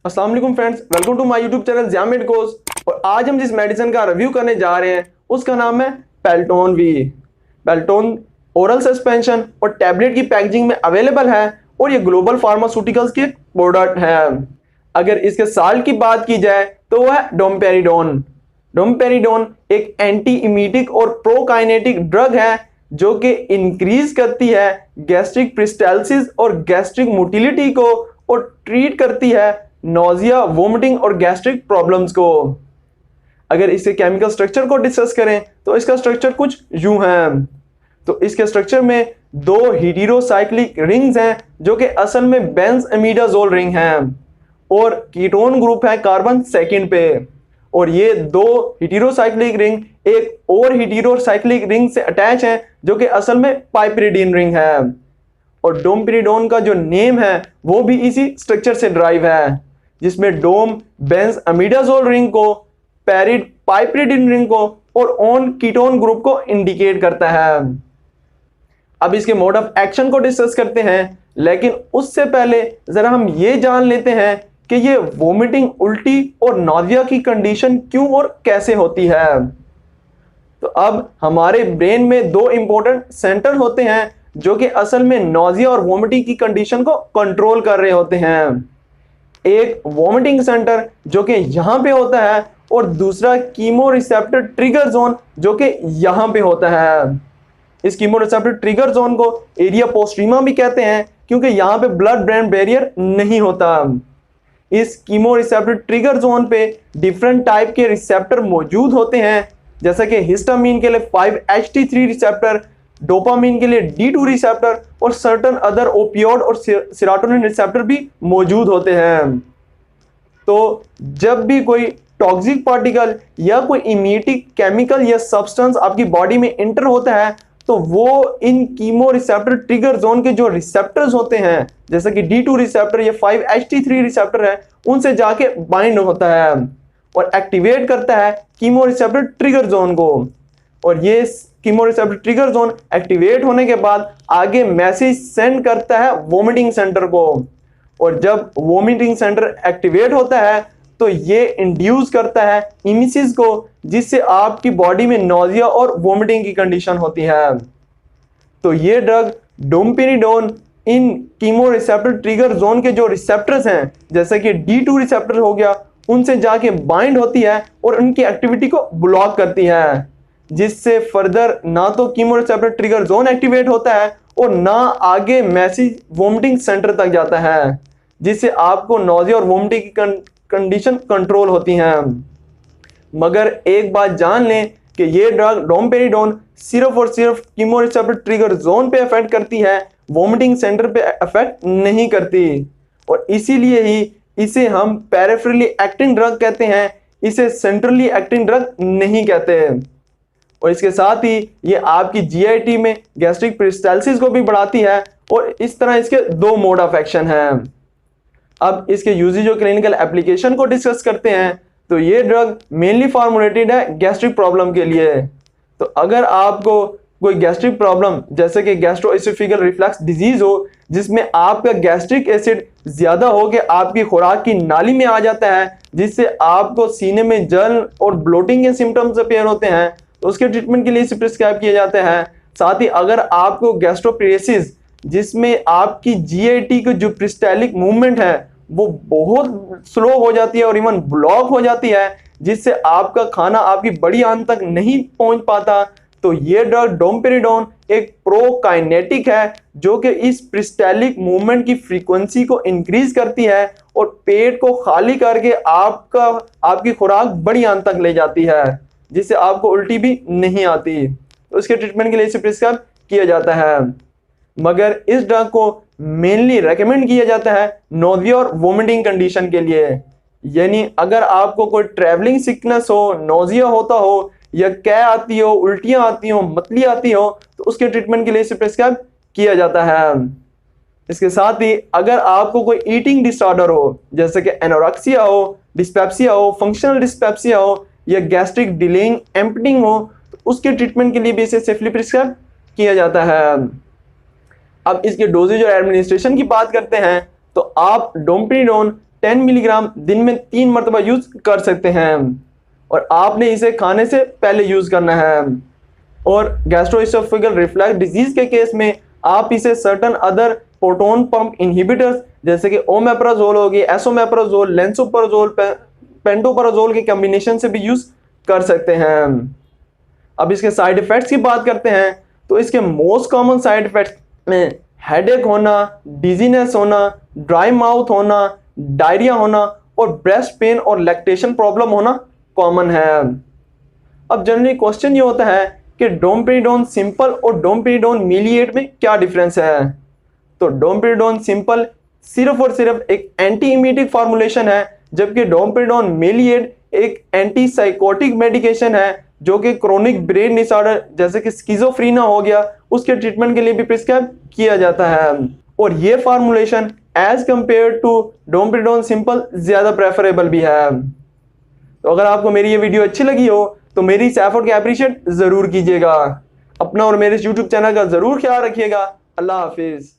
अस्सलाम वालेकुम friends, welcome to my YouTube channel Zia medicos. और आज हम जिस मेडिसिन का रिव्यू करने जा रहे हैं उसका नाम है Pelton V. Pelton oral suspension और टैबलेट की पैकेजिंग में अवेलेबल है और ये ग्लोबल फार्मास्यूटिकल्स की प्रोडक्ट है। अगर इसके साल्ट की बात की जाए तो वह है डोमपेरिडोन। डोमपेरिडोन एक एंटी इमीटिक और प्रोकाइनेटिक ड्रग है जो कि इंक्रीज करती है गैस्ट्रिक प्रिस्टैल्सिस और गैस्ट्रिक मोटिलिटी को और ट्रीट करती है नोजिया, वोमिटिंग और गैस्ट्रिक प्रॉब्लम्स को। अगर इसके केमिकल स्ट्रक्चर को डिस्कस करें तो इसका स्ट्रक्चर कुछ यूं है। तो इसके स्ट्रक्चर में दो हेटेरोसाइक्लिक रिंग्स हैं जो कि असल में बेंजइमिडाजोल रिंग हैं और कीटोन ग्रुप है कार्बन सेकंड पे। और ये दो हेटेरोसाइक्लिक रिंग एक और हेटेरोसाइक्लिक रिंग से अटैच है जो कि असल में पाइपरिडीन रिंग है। और डोमपेरिडोन का जो नेम है वो भी इसी स्ट्रक्चर से ड्राइव है, जिसमें डोम बेंजइमिडाजोल रिंग को, पैरिड पाइपरिडीन रिंग को और ऑन कीटोन ग्रुप को इंडिकेट करता है। अब इसके मोड ऑफ एक्शन को डिस्कस करते हैं, लेकिन उससे पहले जरा हम ये जान लेते हैं कि ये वोमिटिंग, उल्टी और नौजिया की कंडीशन क्यों और कैसे होती है। तो अब हमारे ब्रेन में दो इंपॉर्टेंट सेंटर होते हैं जो कि असल में नौजिया और वोमिटिंग की कंडीशन को कंट्रोल कर रहे होते हैं। एक वोमिटिंग सेंटर जो कि यहाँ पे होता है और दूसरा कीमो रिसेप्टर ट्रिगर जोन जो कि यहाँ पे होता है। इस कीमो रिसेप्टर ट्रिगर जोन को एरिया पोस्ट्रीमा भी कहते हैं क्योंकि यहाँ पे ब्लड ब्रेन बैरियर नहीं होता। इस कीमो रिसेप्टर ट्रिगर जोन पे डिफरेंट टाइप के रिसेप्टर मौजूद होते हैं, जैसे कि हिस्टामीन के लिए 5-HT3 रिसेप्टर, डोपामीन के लिए D2 रिसेप्टर और सर्टेन अदर ओपियोड और सेरोटोनिन रिसेप्टर भी मौजूद होते हैं। तो जब भी कोई टॉक्सिक पार्टिकल या कोई इमिटिक केमिकल या सब्सटेंस आपकी बॉडी में एंटर होता है तो वो इन कीमो रिसेप्टर ट्रिगर जोन के जो रिसेप्टर्स होते हैं, जैसे कि D2 रिसेप्टर या 5-HT3 रिसेप्टर है, उनसे जाके बाइंड होता है और एक्टिवेट करता है कीमो रिसेप्टर ट्रिगर जोन को। और ये chemo receptor trigger zone activate होने के बाद आगे मैसेज सेंड करता है वोमिटिंग सेंटर को। और जब वोमिटिंग सेंटर एक्टिवेट होता है तो ये इंड्यूस करता है इमिसिस को, जिससे आपकी बॉडी में नौजिया और वोमिटिंग की कंडीशन होती है। तो ये ड्रग डोमपेरिडोन इन कीमो रिसेप्टर ट्रिगर जोन के जो रिसेप्टर्स हैं, जैसे कि D2 रिसेप्टर हो गया, उनसे जाके बाइंड होती है और उनकी एक्टिविटी को ब्लॉक करती है, जिससे फर्दर ना तो chemo receptor trigger zone activate होता है और ना आगे मैसेज वोमिटिंग सेंटर तक जाता है, जिससे आपको नौजिया और वोमिटिंग की कंडीशन कंट्रोल होती हैं। मगर एक बात जान लें कि ये ड्रग डोमपेरिडोन सिर्फ और सिर्फ कीमो रिसेप्टर ट्रिगर जोन पे अफेक्ट करती है, वोमिटिंग सेंटर पे अफेक्ट नहीं करती। और इसीलिए ही इसे हम पेरिफेरली एक्टिंग ड्रग कहते हैं, इसे सेंट्रली एक्टिंग ड्रग नहीं कहते। और इसके साथ ही ये आपकी GIT में गैस्ट्रिक पेरिस्टाल्सिस को भी बढ़ाती है और इस तरह इसके दो मोड ऑफ एक्शन हैं। अब इसके यूजेज और क्लिनिकल एप्लीकेशन को डिस्कस करते हैं। तो ये ड्रग मेनली फॉर्मुलेटेड है गैस्ट्रिक प्रॉब्लम के लिए। तो अगर आपको कोई गैस्ट्रिक प्रॉब्लम जैसे कि गैस्ट्रोएसोफेगल रिफ्लक्स डिजीज हो, जिसमें आपका गैस्ट्रिक एसिड ज्यादा हो के आपकी खुराक की नाली में आ जाता है, जिससे आपको सीने में जलन और ब्लोटिंग के सिम्टम्स अपीयर होते हैं, तो उसके ट्रीटमेंट के लिए इसे प्रिस्क्राइब किए जाते हैं। साथ ही अगर आपको गैस्ट्रोपेरेसिस, जिसमें आपकी GIT की जो प्रिस्टैलिक मूवमेंट है वो बहुत स्लो हो जाती है और इवन ब्लॉक हो जाती है, जिससे आपका खाना आपकी बड़ी आंत तक नहीं पहुंच पाता, तो ये ड्रग डोमपेरिडोन एक प्रोकाइनेटिक है जो कि इस प्रिस्टैलिक मूवमेंट की फ्रीक्वेंसी को इंक्रीज करती है और पेट को खाली करके आपकी खुराक बड़ी आंत तक ले जाती है, जिससे आपको उल्टी भी नहीं आती। तो इसके ट्रीटमेंट के लिए इसे प्रिस्क्राइब किया जाता है। मगर इस ड्रग को मेनली रेकमेंड किया जाता है नोजिया और वोमिटिंग कंडीशन के लिए। यानी अगर आपको कोई ट्रैवलिंग सिकनेस हो, नोजिया होता हो या कै आती हो, उल्टियां आती हो, मतली आती हो, तो उसके ट्रीटमेंट के लिए इसे प्रिस्क्राइब किया जाता है। इसके साथ ही अगर आपको कोई ईटिंग डिसऑर्डर हो, जैसे कि एनोरेक्सिया हो, डिस्पेप्सिया हो, फंक्शनल डिस्पेप्सिया हो या गैस्ट्रिक डिलेइंग एम्पटिंग हो, तो उसके ट्रीटमेंट के लिए भी इसे सेफली प्रिस्क्राइब किया जाता है। अब इसके डोजेज और एडमिनिस्ट्रेशन की बात करते हैं तो आप डोमपेरिडोन 10 मिलीग्राम दिन में 3 मरतबा यूज कर सकते हैं और आपने इसे खाने से पहले यूज करना है। और गैस्ट्रोइसोफेगल रिफ्लक्स डिजीज के केस में आप इसे certain other proton pump inhibitors जैसे कि ओमेप्राजोल हो गई, एसोमेप्राजोल, लेंसोप्राजोल, पेंटोप्राजोल के कॉम्बिनेशन से भी यूज कर सकते हैं। अब इसके साइड इफेक्ट्स की बात करते हैं तो इसके मोस्ट कॉमन साइड इफेक्ट्स में हेडेक होना, डिजीनेस होना, ड्राई माउथ होना, डायरिया होना और ब्रेस्ट पेन और लैक्टेशन प्रॉब्लम होना कॉमन है। अब जनरली क्वेश्चन ये होता है कि डोमपेरिडोन सिंपल और डोमपेरिडोन मीलिएट में क्या डिफरेंस है। तो डोमपेरिडोन सिंपल सिर्फ और सिर्फ एक एंटी इमीटिक फार्मूलेशन है, जबकि डोमपेरिडोन मीलिएट एक एंटी साइकोटिक मेडिकेशन है जो कि क्रोनिक ब्रेन डिसऑर्डर जैसे कि स्किज़ोफ्रेनिया हो गया उसके ट्रीटमेंट के लिए भी प्रिस्क्राइब किया जाता है। और ये formulation as compare to domperidone simple ज्यादा प्रेफरेबल भी है। तो अगर आपको मेरी ये वीडियो अच्छी लगी हो तो मेरी इस एफर्ट को अप्रिशिएट जरूर कीजिएगा। अपना और मेरे YouTube चैनल का जरूर ख्याल रखिएगा। अल्लाह हाफिज।